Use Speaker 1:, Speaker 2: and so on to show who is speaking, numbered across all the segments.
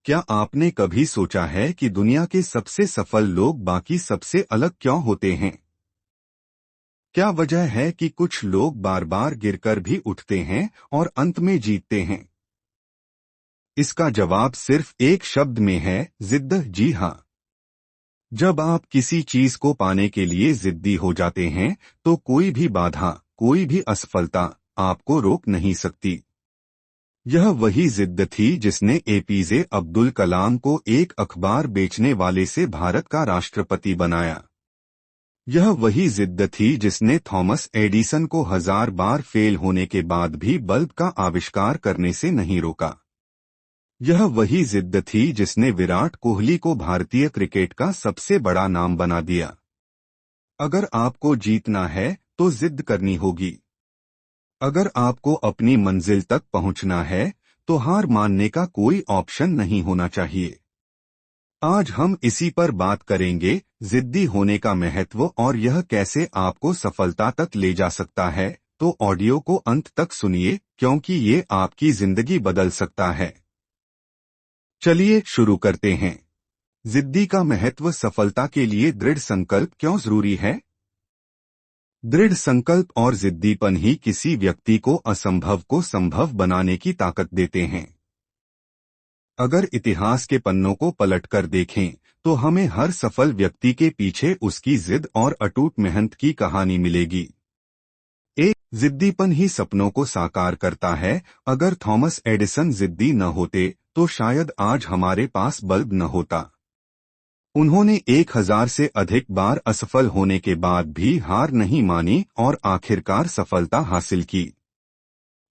Speaker 1: क्या आपने कभी सोचा है कि दुनिया के सबसे सफल लोग बाकी सबसे अलग क्यों होते हैं? क्या वजह है कि कुछ लोग बार बार गिरकर भी उठते हैं और अंत में जीतते हैं? इसका जवाब सिर्फ एक शब्द में है, जिद्द। जी हाँ। जब आप किसी चीज को पाने के लिए जिद्दी हो जाते हैं तो कोई भी बाधा, कोई भी असफलता आपको रोक नहीं सकती। यह वही जिद्द थी जिसने एपीजे अब्दुल कलाम को एक अखबार बेचने वाले से भारत का राष्ट्रपति बनाया। यह वही जिद्द थी जिसने थॉमस एडिसन को 1000 बार फेल होने के बाद भी बल्ब का आविष्कार करने से नहीं रोका। यह वही जिद्द थी जिसने विराट कोहली को भारतीय क्रिकेट का सबसे बड़ा नाम बना दिया। अगर आपको जीतना है तो जिद करनी होगी। अगर आपको अपनी मंजिल तक पहुंचना है तो हार मानने का कोई ऑप्शन नहीं होना चाहिए। आज हम इसी पर बात करेंगे, जिद्दी होने का महत्व और यह कैसे आपको सफलता तक ले जा सकता है। तो ऑडियो को अंत तक सुनिए क्योंकि ये आपकी जिंदगी बदल सकता है। चलिए शुरू करते हैं। जिद्दी का महत्व। सफलता के लिए दृढ़ संकल्प क्यों जरूरी है? दृढ़ संकल्प और जिद्दीपन ही किसी व्यक्ति को असंभव को संभव बनाने की ताकत देते हैं। अगर इतिहास के पन्नों को पलटकर देखें तो हमें हर सफल व्यक्ति के पीछे उसकी जिद और अटूट मेहनत की कहानी मिलेगी। एक जिद्दीपन ही सपनों को साकार करता है। अगर थॉमस एडिसन जिद्दी न होते तो शायद आज हमारे पास बल्ब न होता। उन्होंने 1000 से अधिक बार असफल होने के बाद भी हार नहीं मानी और आखिरकार सफलता हासिल की।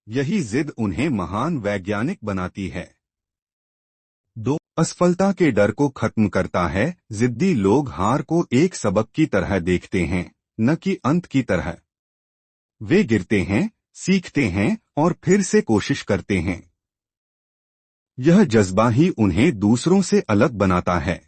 Speaker 1: यही जिद उन्हें महान वैज्ञानिक बनाती है। 2. असफलता के डर को खत्म करता है। जिद्दी लोग हार को एक सबक की तरह देखते हैं, न कि अंत की तरह। वे गिरते हैं, सीखते हैं और फिर से कोशिश करते हैं। यह जज्बा ही उन्हें दूसरों से अलग बनाता है।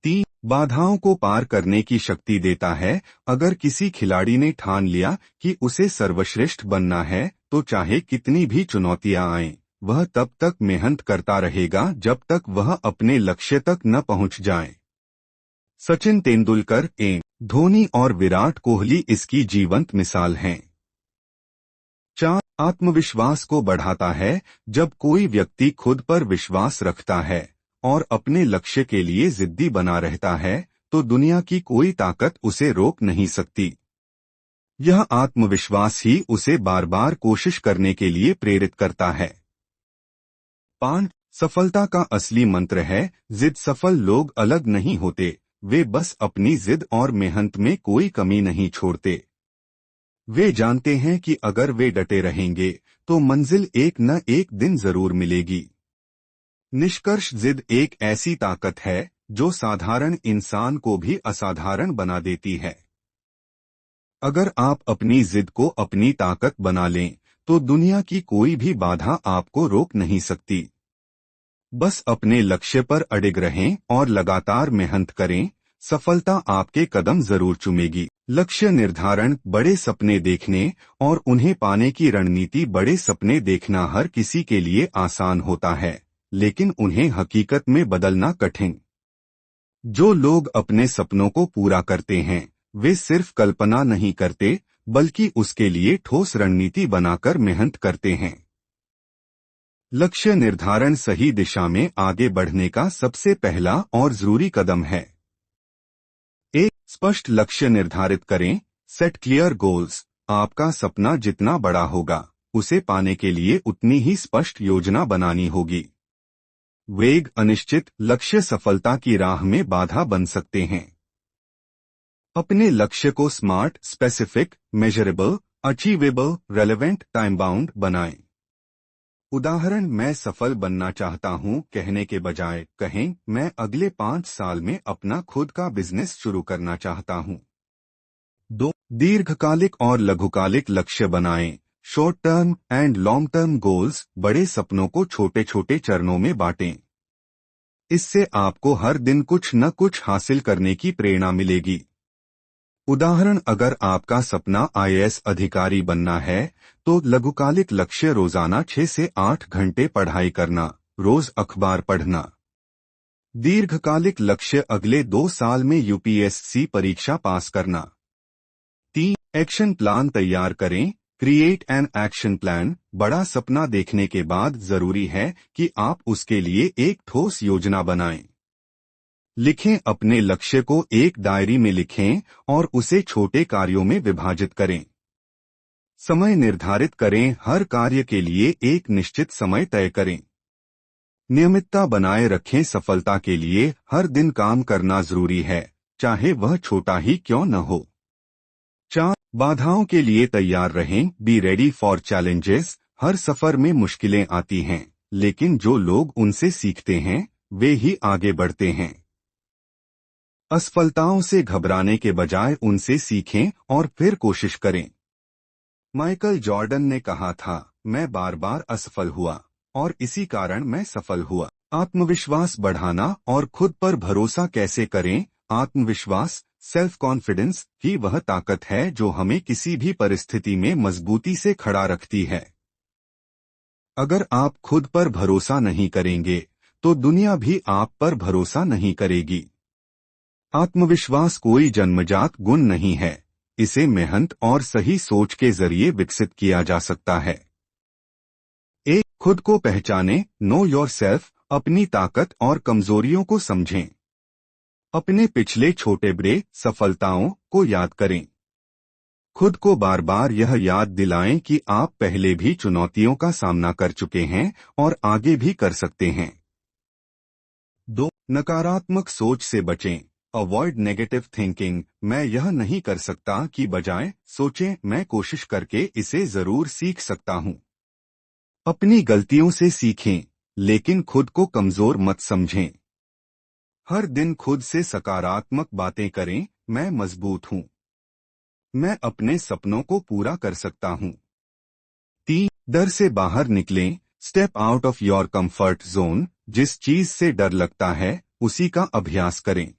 Speaker 1: 3. बाधाओं को पार करने की शक्ति देता है। अगर किसी खिलाड़ी ने ठान लिया कि उसे सर्वश्रेष्ठ बनना है तो चाहे कितनी भी चुनौतियां आएं, वह तब तक मेहनत करता रहेगा जब तक वह अपने लक्ष्य तक न पहुंच जाए। सचिन तेंदुलकर, धोनी और विराट कोहली इसकी जीवंत मिसाल हैं। 4. आत्मविश्वास को बढ़ाता है। जब कोई व्यक्ति खुद पर विश्वास रखता है और अपने लक्ष्य के लिए जिद्दी बना रहता है तो दुनिया की कोई ताकत उसे रोक नहीं सकती। यह आत्मविश्वास ही उसे बार बार कोशिश करने के लिए प्रेरित करता है। 5. सफलता का असली मंत्र है जिद। सफल लोग अलग नहीं होते, वे बस अपनी जिद और मेहनत में कोई कमी नहीं छोड़ते। वे जानते हैं कि अगर वे डटे रहेंगे तो मंजिल एक न एक दिन जरूर मिलेगी। निष्कर्ष, जिद एक ऐसी ताकत है जो साधारण इंसान को भी असाधारण बना देती है। अगर आप अपनी जिद को अपनी ताकत बना लें तो दुनिया की कोई भी बाधा आपको रोक नहीं सकती। बस अपने लक्ष्य पर अडिग रहें और लगातार मेहनत करें, सफलता आपके कदम जरूर चूमेगी। लक्ष्य निर्धारण, बड़े सपने देखने और उन्हें पाने की रणनीति। बड़े सपने देखना हर किसी के लिए आसान होता है, लेकिन उन्हें हकीकत में बदलना कठिन। जो लोग अपने सपनों को पूरा करते हैं वे सिर्फ कल्पना नहीं करते बल्कि उसके लिए ठोस रणनीति बनाकर मेहनत करते हैं। लक्ष्य निर्धारण सही दिशा में आगे बढ़ने का सबसे पहला और जरूरी कदम है। एक स्पष्ट लक्ष्य निर्धारित करें। Set clear goals. आपका सपना जितना बड़ा होगा उसे पाने के लिए उतनी ही स्पष्ट योजना बनानी होगी। वेग अनिश्चित लक्ष्य सफलता की राह में बाधा बन सकते हैं। अपने लक्ष्य को smart, specific, measurable, achievable, relevant, time bound बनाएं। उदाहरण, मैं सफल बनना चाहता हूं कहने के बजाय कहें, मैं अगले 5 साल में अपना खुद का बिजनेस शुरू करना चाहता हूं। 2. दीर्घकालिक और लघुकालिक लक्ष्य बनाएं। Short term and long term goals. बड़े सपनों को छोटे छोटे चरणों में बांटें। इससे आपको हर दिन कुछ न कुछ हासिल करने की प्रेरणा मिलेगी। उदाहरण, अगर आपका सपना आईएएस अधिकारी बनना है तो लघुकालिक लक्ष्य रोजाना 6 से 8 घंटे पढ़ाई करना, रोज अखबार पढ़ना। दीर्घकालिक लक्ष्य अगले 2 साल में यूपीएससी परीक्षा पास करना। 3. एक्शन प्लान तैयार करें। Create an action plan. बड़ा सपना देखने के बाद जरूरी है कि आप उसके लिए एक ठोस योजना बनाएं। लिखें, अपने लक्ष्य को एक डायरी में लिखें और उसे छोटे कार्यों में विभाजित करें। समय निर्धारित करें, हर कार्य के लिए एक निश्चित समय तय करें। नियमितता बनाए रखें, सफलता के लिए हर दिन काम करना जरूरी है, चाहे वह छोटा ही क्यों न हो। 4. बाधाओं के लिए तैयार रहें। Be ready for challenges. हर सफर में मुश्किलें आती हैं, लेकिन जो लोग उनसे सीखते हैं वे ही आगे बढ़ते हैं। असफलताओं से घबराने के बजाय उनसे सीखें और फिर कोशिश करें। माइकल जॉर्डन ने कहा था, मैं बार बार असफल हुआ और इसी कारण मैं सफल हुआ। आत्मविश्वास बढ़ाना और खुद पर भरोसा कैसे करें। आत्मविश्वास, सेल्फ कॉन्फिडेंस ही वह ताकत है जो हमें किसी भी परिस्थिति में मजबूती से खड़ा रखती है। अगर आप खुद पर भरोसा नहीं करेंगे तो दुनिया भी आप पर भरोसा नहीं करेगी। आत्मविश्वास कोई जन्मजात गुण नहीं है, इसे मेहनत और सही सोच के जरिए विकसित किया जा सकता है। 1. खुद को पहचानें। No yourself. अपनी ताकत और कमजोरियों को समझें। अपने पिछले छोटे बड़े सफलताओं को याद करें। खुद को बार बार यह याद दिलाएं कि आप पहले भी चुनौतियों का सामना कर चुके हैं और आगे भी कर सकते हैं। 2. नकारात्मक सोच से बचें। Avoid negative thinking. मैं यह नहीं कर सकता की बजाय सोचें, मैं कोशिश करके इसे जरूर सीख सकता हूं। अपनी गलतियों से सीखें, लेकिन खुद को कमजोर मत समझें। हर दिन खुद से सकारात्मक बातें करें। मैं मजबूत हूं, मैं अपने सपनों को पूरा कर सकता हूं। 3. डर से बाहर निकलें। Step out of your comfort zone. जिस चीज से डर लगता है उसी का अभ्यास करें।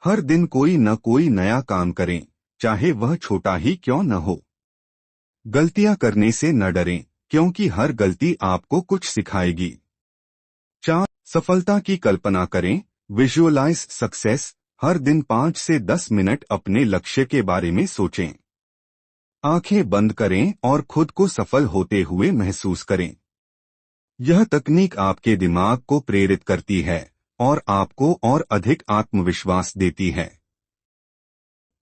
Speaker 1: हर दिन कोई न कोई नया काम करें, चाहे वह छोटा ही क्यों न हो। गलतियां करने से न डरें, क्योंकि हर गलती आपको कुछ सिखाएगी। 4. सफलता की कल्पना करें। Visualise success. हर दिन 5 से 10 मिनट अपने लक्ष्य के बारे में सोचें। आंखें बंद करें और खुद को सफल होते हुए महसूस करें। यह तकनीक आपके दिमाग को प्रेरित करती है और आपको और अधिक आत्मविश्वास देती है।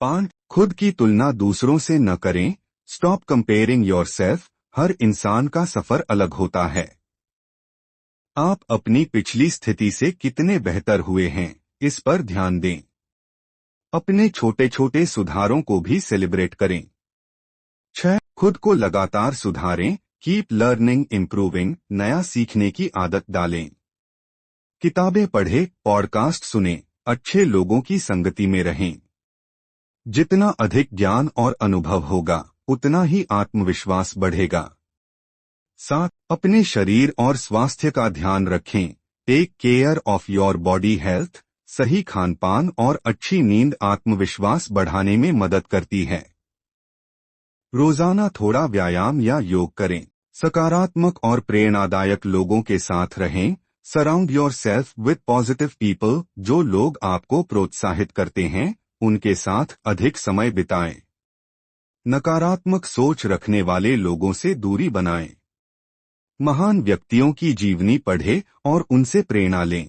Speaker 1: 5. खुद की तुलना दूसरों से न करें। Stop comparing yourself. हर इंसान का सफर अलग होता है। आप अपनी पिछली स्थिति से कितने बेहतर हुए हैं, इस पर ध्यान दें। अपने छोटे छोटे सुधारों को भी सेलिब्रेट करें। 6. खुद को लगातार सुधारें। Keep learning improving. नया सीखने की आदत डालें। किताबें पढ़ें, पॉडकास्ट सुनें, अच्छे लोगों की संगति में रहें। जितना अधिक ज्ञान और अनुभव होगा उतना ही आत्मविश्वास बढ़ेगा। 7. अपने शरीर और स्वास्थ्य का ध्यान रखें। Take care of your body health. सही खानपान और अच्छी नींद आत्मविश्वास बढ़ाने में मदद करती है। रोजाना थोड़ा व्यायाम या योग करें। सकारात्मक और प्रेरणादायक लोगों के साथ रहें। Surround your self with positive people. जो लोग आपको प्रोत्साहित करते हैं उनके साथ अधिक समय बिताएं। नकारात्मक सोच रखने वाले लोगों से दूरी बनाएं। महान व्यक्तियों की जीवनी पढ़ें और उनसे प्रेरणा लें।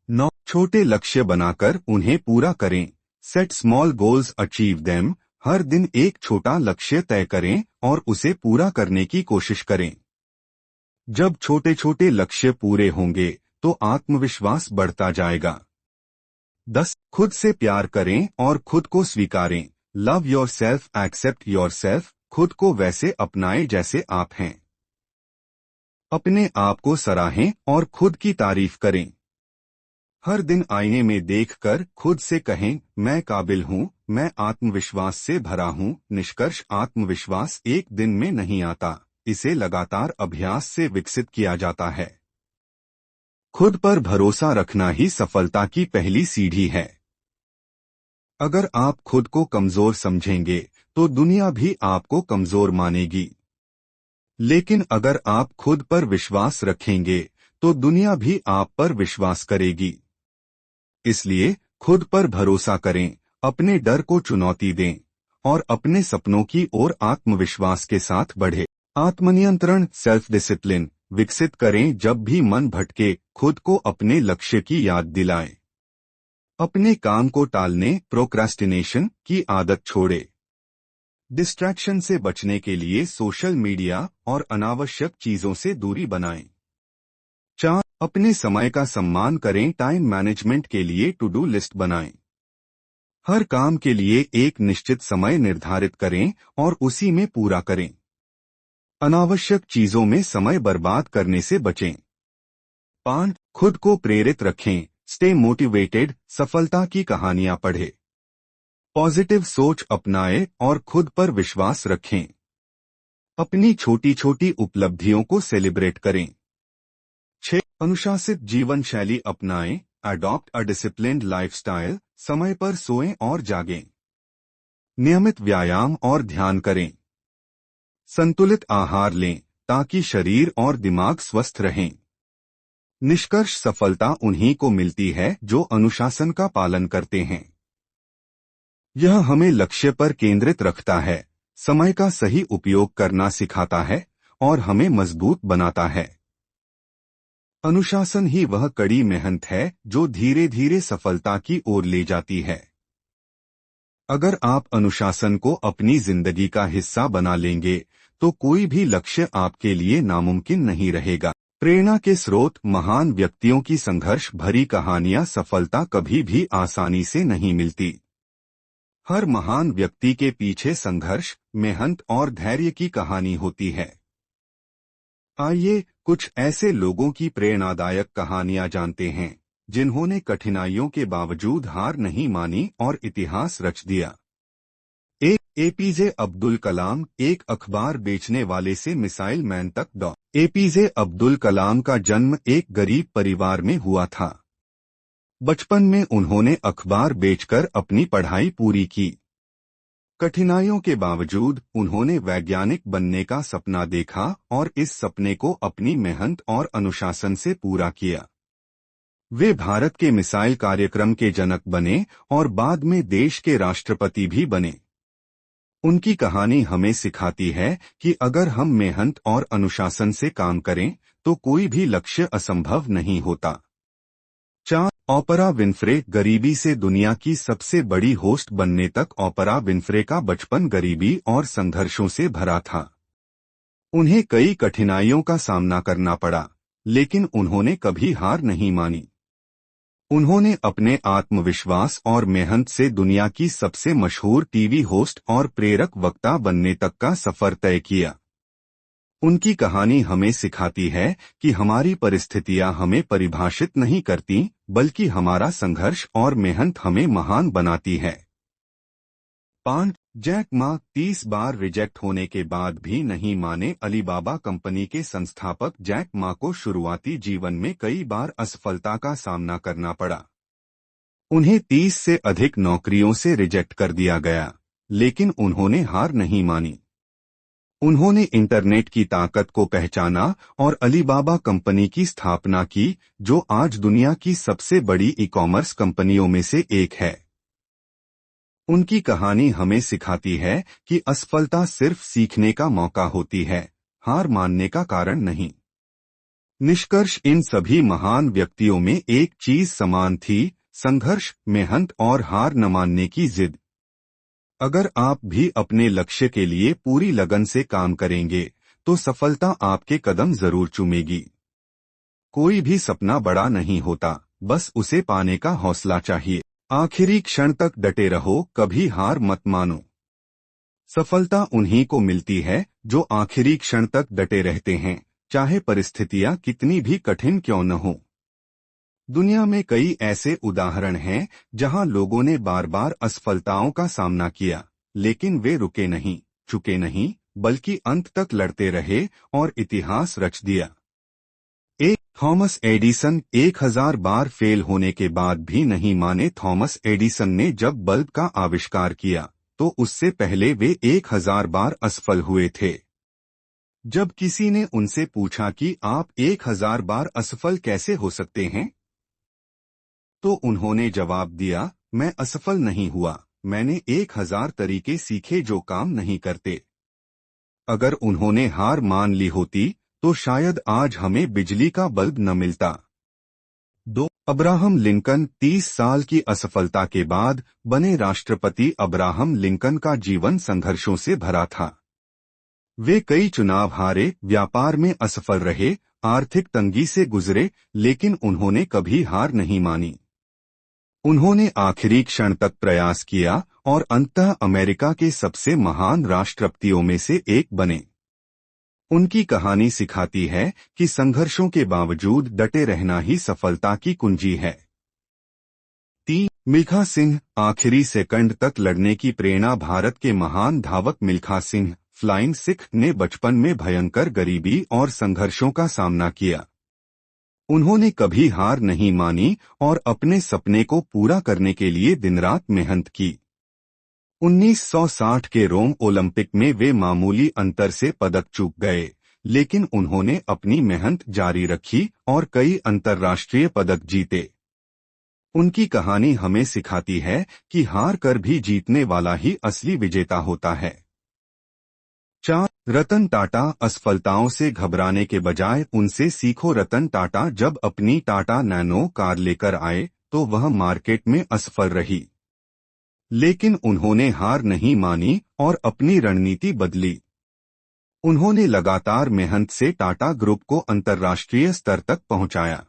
Speaker 1: 9. छोटे लक्ष्य बनाकर उन्हें पूरा करें। Set small goals, achieve them. हर दिन एक छोटा लक्ष्य तय करें और उसे पूरा करने की कोशिश करें। जब छोटे छोटे लक्ष्य पूरे होंगे तो आत्मविश्वास बढ़ता जाएगा। 10. खुद से प्यार करें और खुद को स्वीकारें। Love yourself, accept yourself. खुद को वैसे अपनाएं जैसे आप हैं। अपने आप को सराहें और खुद की तारीफ करें। हर दिन आईने में देखकर खुद से कहें, मैं काबिल हूं, मैं आत्मविश्वास से भरा हूं। निष्कर्ष, आत्मविश्वास एक दिन में नहीं आता, इसे लगातार अभ्यास से विकसित किया जाता है। खुद पर भरोसा रखना ही सफलता की पहली सीढ़ी है। अगर आप खुद को कमजोर समझेंगे तो दुनिया भी आपको कमजोर मानेगी। लेकिन अगर आप खुद पर विश्वास रखेंगे तो दुनिया भी आप पर विश्वास करेगी। इसलिए खुद पर भरोसा करें, अपने डर को चुनौती दें और अपने सपनों की ओर आत्मविश्वास के साथ बढ़े। आत्मनियंत्रण सेल्फ डिसिप्लिन विकसित करें। जब भी मन भटके, खुद को अपने लक्ष्य की याद दिलाएं। अपने काम को टालने प्रोक्रास्टिनेशन की आदत छोड़े। डिस्ट्रैक्शन से बचने के लिए सोशल मीडिया और अनावश्यक चीजों से दूरी बनाएं। 4. अपने समय का सम्मान करें। टाइम मैनेजमेंट के लिए टू डू लिस्ट बनाएं। हर काम के लिए एक निश्चित समय निर्धारित करें और उसी में पूरा करें। अनावश्यक चीजों में समय बर्बाद करने से बचें। 5. खुद को प्रेरित रखें। Stay motivated. सफलता की कहानियां पढ़ें। पॉजिटिव सोच अपनाएं और खुद पर विश्वास रखें। अपनी छोटी छोटी उपलब्धियों को सेलिब्रेट करें। 6. अनुशासित जीवन शैली अपनाएं। अडॉप्ट अ डिसिप्लिन्ड लाइफस्टाइल। समय पर सोएं और जागें। नियमित व्यायाम और ध्यान करें। संतुलित आहार लें ताकि शरीर और दिमाग स्वस्थ रहें। निष्कर्ष सफलता उन्हीं को मिलती है जो अनुशासन का पालन करते हैं। यह हमें लक्ष्य पर केंद्रित रखता है, समय का सही उपयोग करना सिखाता है और हमें मजबूत बनाता है। अनुशासन ही वह कड़ी मेहनत है जो धीरे धीरे सफलता की ओर ले जाती है। अगर आप अनुशासन को अपनी जिंदगी का हिस्सा बना लेंगे तो कोई भी लक्ष्य आपके लिए नामुमकिन नहीं रहेगा। प्रेरणा के स्रोत महान व्यक्तियों की संघर्ष भरी कहानियां। सफलता कभी भी आसानी से नहीं मिलती। हर महान व्यक्ति के पीछे संघर्ष, मेहनत और धैर्य की कहानी होती है। आइए कुछ ऐसे लोगों की प्रेरणादायक कहानियां जानते हैं जिन्होंने कठिनाइयों के बावजूद हार नहीं मानी और इतिहास रच दिया। एपीजे अब्दुल कलाम। एक अखबार बेचने वाले से मिसाइल मैन तक। एपीजे अब्दुल कलाम का जन्म एक गरीब परिवार में हुआ था। बचपन में उन्होंने अखबार बेचकर अपनी पढ़ाई पूरी की। कठिनाइयों के बावजूद उन्होंने वैज्ञानिक बनने का सपना देखा और इस सपने को अपनी मेहनत और अनुशासन से पूरा किया। वे भारत के मिसाइल कार्यक्रम के जनक बने और बाद में देश के राष्ट्रपति भी बने। उनकी कहानी हमें सिखाती है कि अगर हम मेहनत और अनुशासन से काम करें तो कोई भी लक्ष्य असंभव नहीं होता। 4. Oprah Winfrey. गरीबी से दुनिया की सबसे बड़ी होस्ट बनने तक ओपरा विन्फ्रे का बचपन गरीबी और संघर्षों से भरा था। उन्हें कई कठिनाइयों का सामना करना पड़ा, लेकिन उन्होंने कभी हार नहीं मानी। उन्होंने अपने आत्मविश्वास और मेहनत से दुनिया की सबसे मशहूर टीवी होस्ट और प्रेरक वक्ता बनने तक का सफर तय किया। उनकी कहानी हमें सिखाती है कि हमारी परिस्थितियां हमें परिभाषित नहीं करती, बल्कि हमारा संघर्ष और मेहनत हमें महान बनाती है। 5. Jack Ma. 30 बार रिजेक्ट होने के बाद भी नहीं माने। अलीबाबा कंपनी के संस्थापक जैक मा को शुरुआती जीवन में कई बार असफलता का सामना करना पड़ा। उन्हें 30 से अधिक नौकरियों से रिजेक्ट कर दिया गया, लेकिन उन्होंने हार नहीं मानी। उन्होंने इंटरनेट की ताकत को पहचाना और अलीबाबा कंपनी की स्थापना की, जो आज दुनिया की सबसे बड़ी ई-कॉमर्स कंपनियों में से एक है। उनकी कहानी हमें सिखाती है कि असफलता सिर्फ सीखने का मौका होती है, हार मानने का कारण नहीं। निष्कर्ष इन सभी महान व्यक्तियों में एक चीज समान थी, संघर्ष, मेहनत और हार न मानने की जिद। अगर आप भी अपने लक्ष्य के लिए पूरी लगन से काम करेंगे तो सफलता आपके कदम जरूर चूमेगी। कोई भी सपना बड़ा नहीं होता, बस उसे पाने का हौसला चाहिए। आखिरी क्षण तक डटे रहो, कभी हार मत मानो। सफलता उन्हीं को मिलती है जो आखिरी क्षण तक डटे रहते हैं, चाहे परिस्थितियां कितनी भी कठिन क्यों न हो। दुनिया में कई ऐसे उदाहरण हैं जहां लोगों ने बार बार असफलताओं का सामना किया, लेकिन वे रुके नहीं, चुके नहीं, बल्कि अंत तक लड़ते रहे और इतिहास रच दिया। Thomas Edison. 1000 बार फेल होने के बाद भी नहीं माने। थॉमस एडिसन ने जब बल्ब का आविष्कार किया तो उससे पहले वे 1000 बार असफल हुए थे। जब किसी ने उनसे पूछा कि आप 1000 बार असफल कैसे हो सकते हैं, तो उन्होंने जवाब दिया, मैं असफल नहीं हुआ, मैंने 1000 तरीके सीखे जो काम नहीं करते। अगर उन्होंने हार मान ली होती तो शायद आज हमें बिजली का बल्ब न मिलता। 2. अब्राहम लिंकन 30 साल की असफलता के बाद बने राष्ट्रपति। अब्राहम लिंकन का जीवन संघर्षों से भरा था। वे कई चुनाव हारे, व्यापार में असफल रहे, आर्थिक तंगी से गुजरे, लेकिन उन्होंने कभी हार नहीं मानी। उन्होंने आखिरी क्षण तक प्रयास किया और अंततः अमेरिका के सबसे महान राष्ट्रपतियों में से एक बने। उनकी कहानी सिखाती है कि संघर्षों के बावजूद डटे रहना ही सफलता की कुंजी है। 3. मिल्खा सिंह आखिरी सेकंड तक लड़ने की प्रेरणा। भारत के महान धावक मिल्खा सिंह फ्लाइंग सिख ने बचपन में भयंकर गरीबी और संघर्षों का सामना किया। उन्होंने कभी हार नहीं मानी और अपने सपने को पूरा करने के लिए दिन रात मेहनत की। 1960 के रोम ओलंपिक में वे मामूली अंतर से पदक चूक गए, लेकिन उन्होंने अपनी मेहनत जारी रखी और कई अंतर्राष्ट्रीय पदक जीते। उनकी कहानी हमें सिखाती है कि हार कर भी जीतने वाला ही असली विजेता होता है। 4. रतन टाटा असफलताओं से घबराने के बजाय उनसे सीखो। रतन टाटा जब अपनी टाटा नैनो कार लेकर आए तो वह मार्केट में असफल रही, लेकिन उन्होंने हार नहीं मानी और अपनी रणनीति बदली। उन्होंने लगातार मेहनत से टाटा ग्रुप को अंतर्राष्ट्रीय स्तर तक पहुंचाया।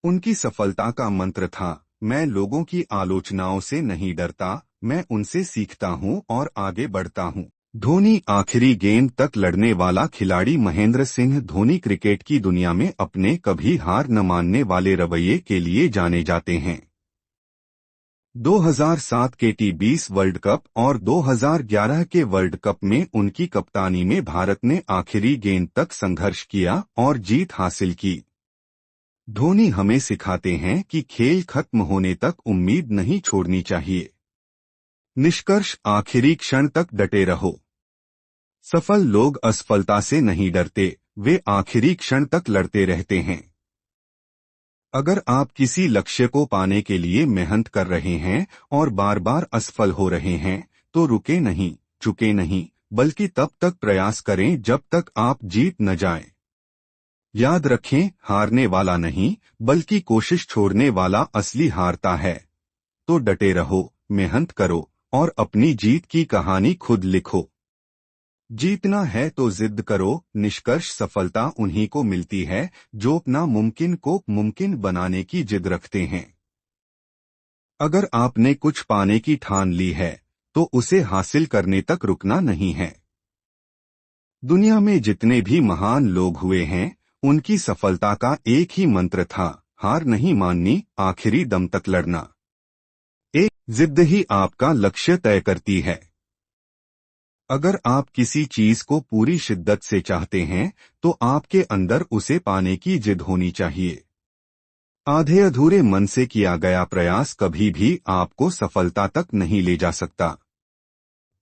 Speaker 1: उनकी सफलता का मंत्र था, मैं लोगों की आलोचनाओं से नहीं डरता, मैं उनसे सीखता हूं और आगे बढ़ता हूं। धोनी आखिरी गेंद तक लड़ने वाला खिलाड़ी। महेंद्र सिंह धोनी क्रिकेट की दुनिया में अपने कभी हार न मानने वाले रवैये के लिए जाने जाते हैं। 2007 के T20 वर्ल्ड कप और 2011 के वर्ल्ड कप में उनकी कप्तानी में भारत ने आखिरी गेंद तक संघर्ष किया और जीत हासिल की। धोनी हमें सिखाते हैं कि खेल खत्म होने तक उम्मीद नहीं छोड़नी चाहिए। निष्कर्ष, आखिरी क्षण तक डटे रहो। सफल लोग असफलता से नहीं डरते, वे आखिरी क्षण तक लड़ते रहते हैं। अगर आप किसी लक्ष्य को पाने के लिए मेहनत कर रहे हैं और बार बार असफल हो रहे हैं, तो रुके नहीं, चुके नहीं, बल्कि तब तक प्रयास करें जब तक आप जीत न जाएं। याद रखें, हारने वाला नहीं, बल्कि कोशिश छोड़ने वाला असली हारता है। तो डटे रहो, मेहनत करो और अपनी जीत की कहानी खुद लिखो। जीतना है तो जिद करो। निष्कर्ष, सफलता उन्हीं को मिलती है जो नामुमकिन को मुमकिन बनाने की जिद रखते हैं। अगर आपने कुछ पाने की ठान ली है तो उसे हासिल करने तक रुकना नहीं है। दुनिया में जितने भी महान लोग हुए हैं, उनकी सफलता का एक ही मंत्र था, हार नहीं माननी, आखिरी दम तक लड़ना। एक जिद ही आपका लक्ष्य तय करती है। अगर आप किसी चीज को पूरी शिद्दत से चाहते हैं तो आपके अंदर उसे पाने की जिद होनी चाहिए। आधे अधूरे मन से किया गया प्रयास कभी भी आपको सफलता तक नहीं ले जा सकता।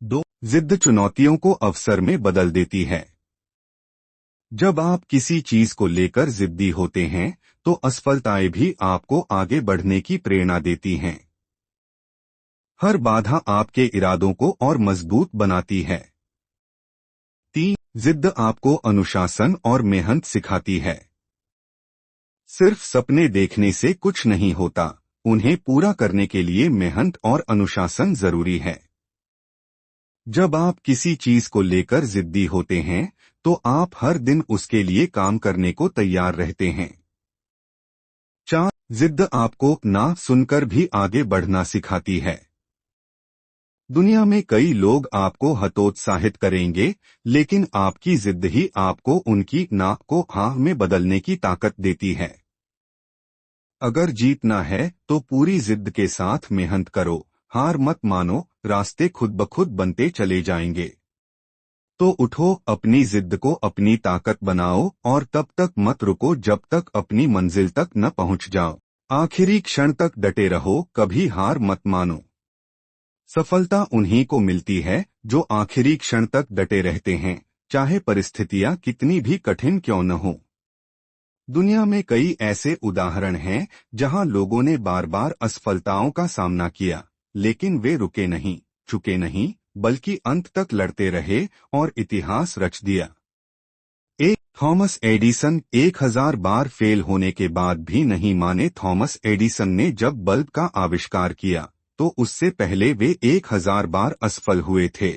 Speaker 1: 2. जिद चुनौतियों को अवसर में बदल देती है। जब आप किसी चीज को लेकर जिद्दी होते हैं तो असफलताएं भी आपको आगे बढ़ने की प्रेरणा देती हैं। हर बाधा आपके इरादों को और मजबूत बनाती है। 3. जिद्द आपको अनुशासन और मेहनत सिखाती है। सिर्फ सपने देखने से कुछ नहीं होता, उन्हें पूरा करने के लिए मेहनत और अनुशासन जरूरी है। जब आप किसी चीज को लेकर जिद्दी होते हैं तो आप हर दिन उसके लिए काम करने को तैयार रहते हैं। 4. जिद्द आपको ना सुनकर भी आगे बढ़ना सिखाती है। दुनिया में कई लोग आपको हतोत्साहित करेंगे, लेकिन आपकी जिद ही आपको उनकी ना को हाँ में बदलने की ताकत देती है। अगर जीतना है तो पूरी जिद के साथ मेहनत करो, हार मत मानो, रास्ते खुद ब खुद बनते चले जाएंगे। तो उठो, अपनी जिद को अपनी ताकत बनाओ और तब तक मत रुको जब तक अपनी मंजिल तक न पहुंच जाओ। आखिरी क्षण तक डटे रहो, कभी हार मत मानो। सफलता उन्हीं को मिलती है जो आखिरी क्षण तक डटे रहते हैं, चाहे परिस्थितियां कितनी भी कठिन क्यों न हो। दुनिया में कई ऐसे उदाहरण हैं जहां लोगों ने बार बार असफलताओं का सामना किया, लेकिन वे रुके नहीं, झुके नहीं, बल्कि अंत तक लड़ते रहे और इतिहास रच दिया। एक थॉमस एडिसन 1000 बार फेल होने के बाद भी नहीं माने। थॉमस एडिसन ने जब बल्ब का आविष्कार किया तो उससे पहले वे 1000 बार असफल हुए थे।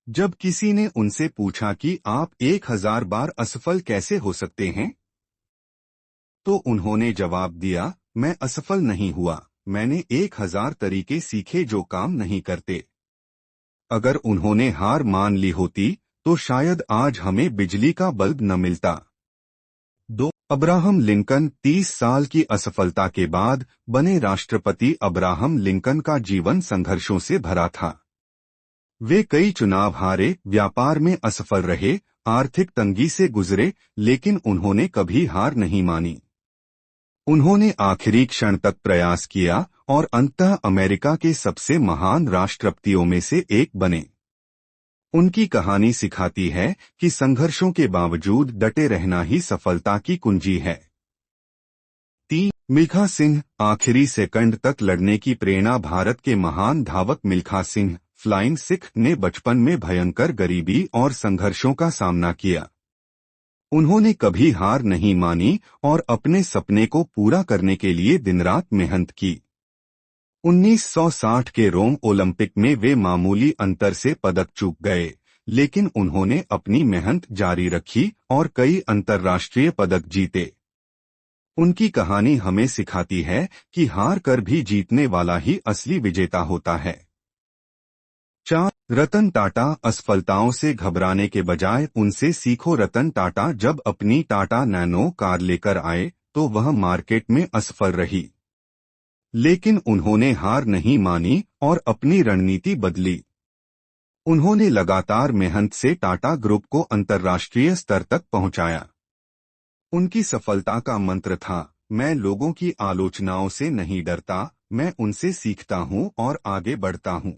Speaker 1: जब किसी ने उनसे पूछा कि आप 1000 बार असफल कैसे हो सकते हैं, तो उन्होंने जवाब दिया, मैं असफल नहीं हुआ, मैंने 1000 तरीके सीखे जो काम नहीं करते। अगर उन्होंने हार मान ली होती तो शायद आज हमें बिजली का बल्ब न मिलता। 2. अब्राहम लिंकन 30 साल की असफलता के बाद बने राष्ट्रपति। अब्राहम लिंकन का जीवन संघर्षों से भरा था। वे कई चुनाव हारे, व्यापार में असफल रहे, आर्थिक तंगी से गुजरे, लेकिन उन्होंने कभी हार नहीं मानी। उन्होंने आखिरी क्षण तक प्रयास किया और अंततः अमेरिका के सबसे महान राष्ट्रपतियों में से एक बने। उनकी कहानी सिखाती है कि संघर्षों के बावजूद डटे रहना ही सफलता की कुंजी है। 3. मिल्खा सिंह आखिरी सेकंड तक लड़ने की प्रेरणा। भारत के महान धावक मिल्खा सिंह फ्लाइंग सिख ने बचपन में भयंकर गरीबी और संघर्षों का सामना किया। उन्होंने कभी हार नहीं मानी और अपने सपने को पूरा करने के लिए दिन रात मेहनत की। 1960 के रोम ओलंपिक में वे मामूली अंतर से पदक चूक गए, लेकिन उन्होंने अपनी मेहनत जारी रखी और कई अंतर्राष्ट्रीय पदक जीते। उनकी कहानी हमें सिखाती है कि हार कर भी जीतने वाला ही असली विजेता होता है। 4. रतन टाटा असफलताओं से घबराने के बजाय उनसे सीखो। रतन टाटा जब अपनी टाटा नैनो कार लेकर आए तो वह मार्केट में असफल रही, लेकिन उन्होंने हार नहीं मानी और अपनी रणनीति बदली। उन्होंने लगातार मेहनत से टाटा ग्रुप को अंतर्राष्ट्रीय स्तर तक पहुंचाया। उनकी सफलता का मंत्र था, मैं लोगों की आलोचनाओं से नहीं डरता, मैं उनसे सीखता हूं और आगे बढ़ता हूं।